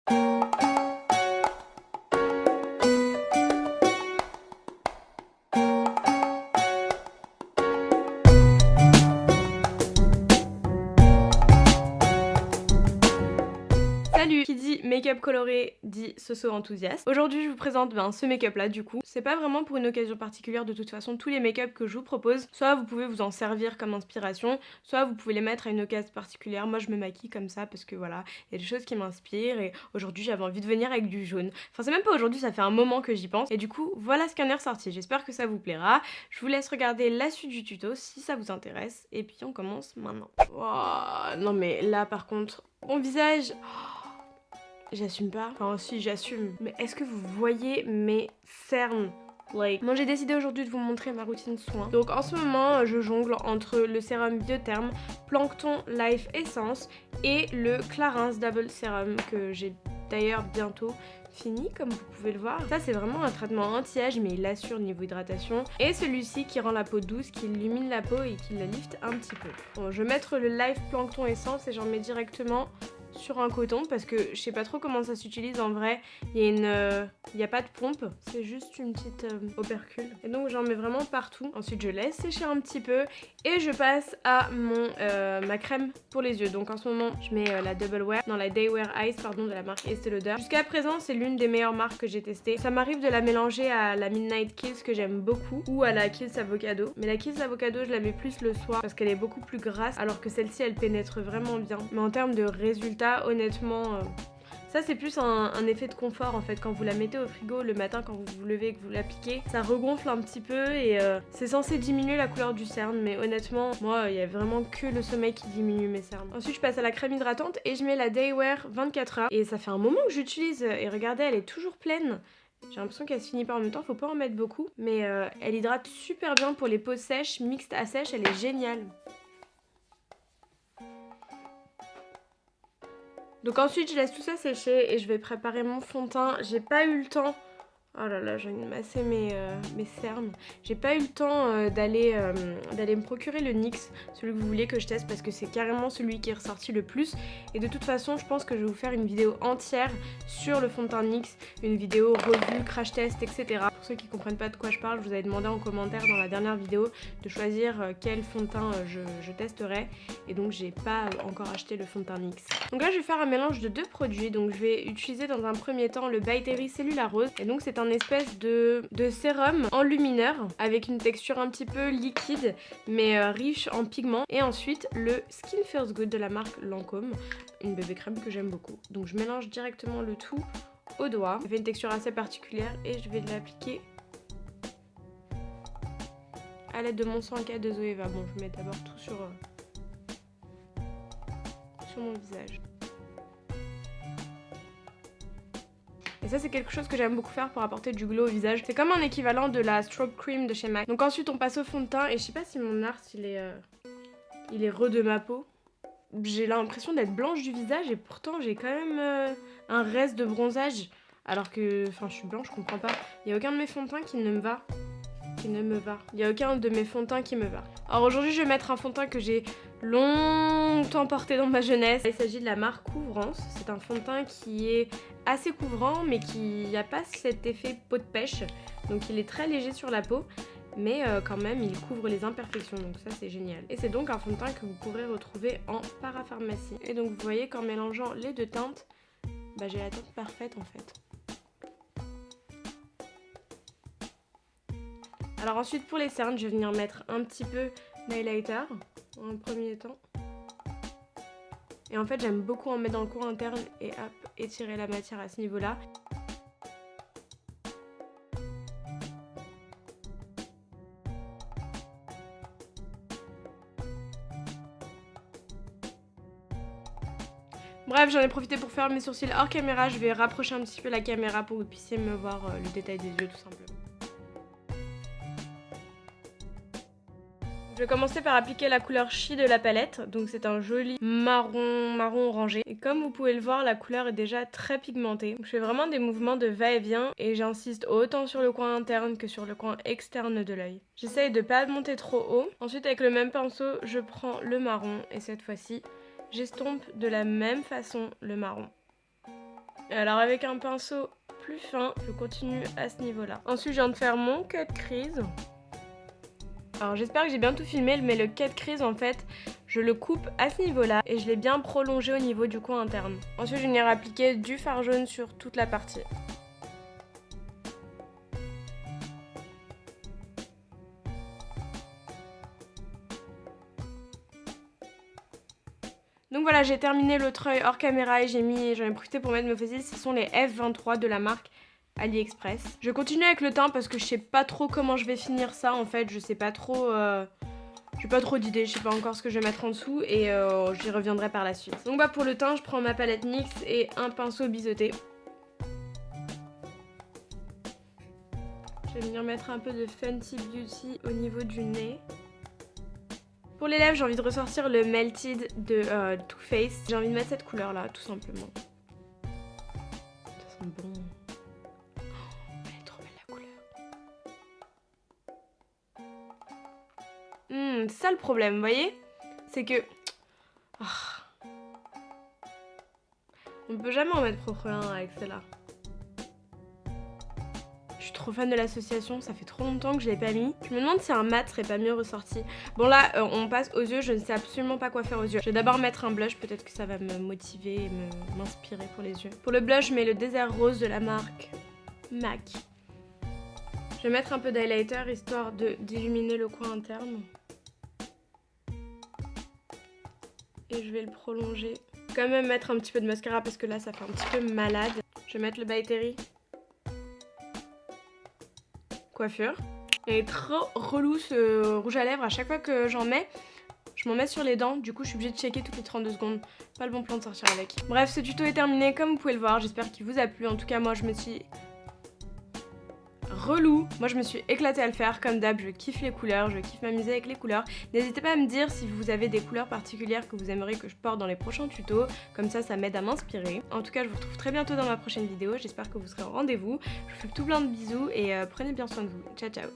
Salut! Qui dit make-up coloré dit soso enthousiaste. Aujourd'hui je vous présente ce make-up là du coup. C'est pas vraiment pour une occasion particulière, de toute façon tous les make-up que je vous propose, soit vous pouvez vous en servir comme inspiration, soit vous pouvez les mettre à une occasion particulière. Moi je me maquille comme ça parce que voilà, il y a des choses qui m'inspirent et aujourd'hui j'avais envie de venir avec du jaune. Enfin c'est même pas aujourd'hui, ça fait un moment que j'y pense et du coup voilà ce qu'en est ressorti. J'espère que ça vous plaira. Je vous laisse regarder la suite du tuto si ça vous intéresse et puis on commence maintenant. Oh, non mais là par contre, mon visage... J'assume pas. Enfin si, j'assume. Mais est-ce que vous voyez mes cernes? Moi j'ai décidé aujourd'hui de vous montrer ma routine soin. Donc en ce moment je jongle entre le sérum Biotherm Plankton Life Essence et le Clarins Double Serum que j'ai d'ailleurs bientôt fini comme vous pouvez le voir. Ça c'est vraiment un traitement anti-âge mais il assure niveau hydratation. Et celui-ci qui rend la peau douce, qui illumine la peau et qui la lifte un petit peu. Bon, je vais mettre le Life Plankton Essence et j'en mets directement sur un coton parce que je sais pas trop comment ça s'utilise en vrai. Il y a pas de pompe, c'est juste une petite opercule. Et donc j'en mets vraiment partout. Ensuite je laisse sécher un petit peu et je passe à ma crème pour les yeux. Donc en ce moment je mets la Double Wear, non la Day Wear Eyes pardon, de la marque Estée Lauder. Jusqu'à présent c'est l'une des meilleures marques que j'ai testées. Ça m'arrive de la mélanger à la Midnight Kills que j'aime beaucoup ou à la Kills Avocado. Mais la Kills Avocado je la mets plus le soir parce qu'elle est beaucoup plus grasse alors que celle-ci elle pénètre vraiment bien. Mais en termes de résultats, honnêtement, ça c'est plus un effet de confort en fait. Quand vous la mettez au frigo le matin, quand vous vous levez et que vous l'appliquez, ça regonfle un petit peu et c'est censé diminuer la couleur du cerne. Mais honnêtement, moi il y a vraiment que le sommeil qui diminue mes cernes. Ensuite je passe à la crème hydratante et je mets la Day Wear 24 heures. Et ça fait un moment que j'utilise et regardez, elle est toujours pleine. J'ai l'impression qu'elle se finit pas en même temps, faut pas en mettre beaucoup. Mais elle hydrate super bien pour les peaux sèches, mixtes à sèches, elle est géniale. Donc ensuite je laisse tout ça sécher et je vais préparer mon fond de teint. J'ai pas eu le temps... Oh là là, j'ai envie de masser mes cernes. J'ai pas eu le temps d'aller me procurer le NYX, celui que vous vouliez que je teste parce que c'est carrément celui qui est ressorti le plus. Et de toute façon, je pense que je vais vous faire une vidéo entière sur le fond de teint NYX, une vidéo revue, crash test, etc. Pour ceux qui comprennent pas de quoi je parle, je vous avais demandé en commentaire dans la dernière vidéo de choisir quel fond de teint je testerai. Et donc j'ai pas encore acheté le fond de teint NYX. Donc là je vais faire un mélange de deux produits. Donc je vais utiliser dans un premier temps le By Terry Cellula Rose. Et donc c'est un espèce de sérum enlumineur avec une texture un petit peu liquide mais riche en pigments. Et ensuite le Skin Feels Good de la marque Lancôme, une bébé crème que j'aime beaucoup. Donc je mélange directement le tout au doigt. Ça fait une texture assez particulière et je vais l'appliquer à l'aide de mon 100K de Zoeva. Bon, je mets d'abord tout sur mon visage. Et ça c'est quelque chose que j'aime beaucoup faire pour apporter du glow au visage. C'est comme un équivalent de la Strobe Cream de chez MAC. Donc ensuite on passe au fond de teint et je sais pas si mon art il est re de ma peau. J'ai l'impression d'être blanche du visage et pourtant j'ai quand même un reste de bronzage. Alors que, enfin je suis blanche, je comprends pas. Il n'y a aucun de mes fonds de teint qui ne me va. Il n'y a aucun de mes fonds de teint qui me va. Alors aujourd'hui je vais mettre un fond de teint que j'ai longtemps porté dans ma jeunesse. Il s'agit de la marque Couvrance. C'est un fond de teint qui est assez couvrant mais qui n'a pas cet effet peau de pêche. Donc il est très léger sur la peau mais quand même il couvre les imperfections, donc ça c'est génial. Et c'est donc un fond de teint que vous pourrez retrouver en parapharmacie. Et donc vous voyez qu'en mélangeant les deux teintes, j'ai la teinte parfaite en fait. Alors ensuite pour les cernes, je vais venir mettre un petit peu d'highlighter en premier temps. Et en fait j'aime beaucoup en mettre dans le coin interne et hop, étirer la matière à ce niveau-là. Bref, j'en ai profité pour faire mes sourcils hors caméra. Je vais rapprocher un petit peu la caméra pour que vous puissiez me voir le détail des yeux tout simplement. Je vais commencer par appliquer la couleur She de la palette, donc c'est un joli marron orangé. Et comme vous pouvez le voir, la couleur est déjà très pigmentée. Donc je fais vraiment des mouvements de va-et-vient et j'insiste autant sur le coin interne que sur le coin externe de l'œil. J'essaye de pas monter trop haut. Ensuite avec le même pinceau, je prends le marron et cette fois-ci, j'estompe de la même façon le marron. Alors avec un pinceau plus fin, je continue à ce niveau-là. Ensuite, je viens de faire mon cut crease. Alors j'espère que j'ai bien tout filmé, mais le cut crease en fait, je le coupe à ce niveau-là et je l'ai bien prolongé au niveau du coin interne. Ensuite, je vais venir appliquer du fard jaune sur toute la partie. Donc voilà, j'ai terminé l'autre œil hors caméra et j'en ai profité pour mettre mes faux cils. Ce sont les F23 de la marque AliExpress. Je continue avec le teint parce que je sais pas trop comment je vais finir ça en fait. Je sais pas trop... J'ai pas trop d'idées, je sais pas encore ce que je vais mettre en dessous et j'y reviendrai par la suite. Donc bah pour le teint, je prends ma palette NYX et un pinceau biseauté. Je vais venir mettre un peu de Fenty Beauty au niveau du nez. Pour les lèvres, j'ai envie de ressortir le Melted de Too Faced. J'ai envie de mettre cette couleur là, tout simplement. Ça sent bon. Oh, elle est trop belle la couleur. C'est ça le problème, vous voyez? C'est que... Oh. On peut jamais en mettre propre un avec celle-là. Je suis trop fan de l'association, ça fait trop longtemps que je l'ai pas mis. Je me demande si un mat serait pas mieux ressorti. Bon là, on passe aux yeux, je ne sais absolument pas quoi faire aux yeux. Je vais d'abord mettre un blush, peut-être que ça va me motiver et m'inspirer pour les yeux. Pour le blush, je mets le désert rose de la marque MAC. Je vais mettre un peu d'highlighter histoire d'illuminer le coin interne. Et je vais le prolonger. Quand même mettre un petit peu de mascara parce que là ça fait un petit peu malade. Je vais mettre le By Terry. Coiffure. Il est trop relou ce rouge à lèvres, à chaque fois que j'en mets, je m'en mets sur les dents, du coup je suis obligée de checker toutes les 32 secondes. Pas le bon plan de sortir avec. Bref, ce tuto est terminé comme vous pouvez le voir, j'espère qu'il vous a plu. En tout cas moi je me suis moi je me suis éclatée à le faire comme d'hab, je kiffe les couleurs, je kiffe m'amuser avec les couleurs. N'hésitez pas à me dire si vous avez des couleurs particulières que vous aimeriez que je porte dans les prochains tutos, comme ça m'aide à m'inspirer. En tout cas je vous retrouve très bientôt dans ma prochaine vidéo, j'espère que vous serez au rendez-vous. Je vous fais tout plein de bisous et prenez bien soin de vous. Ciao ciao.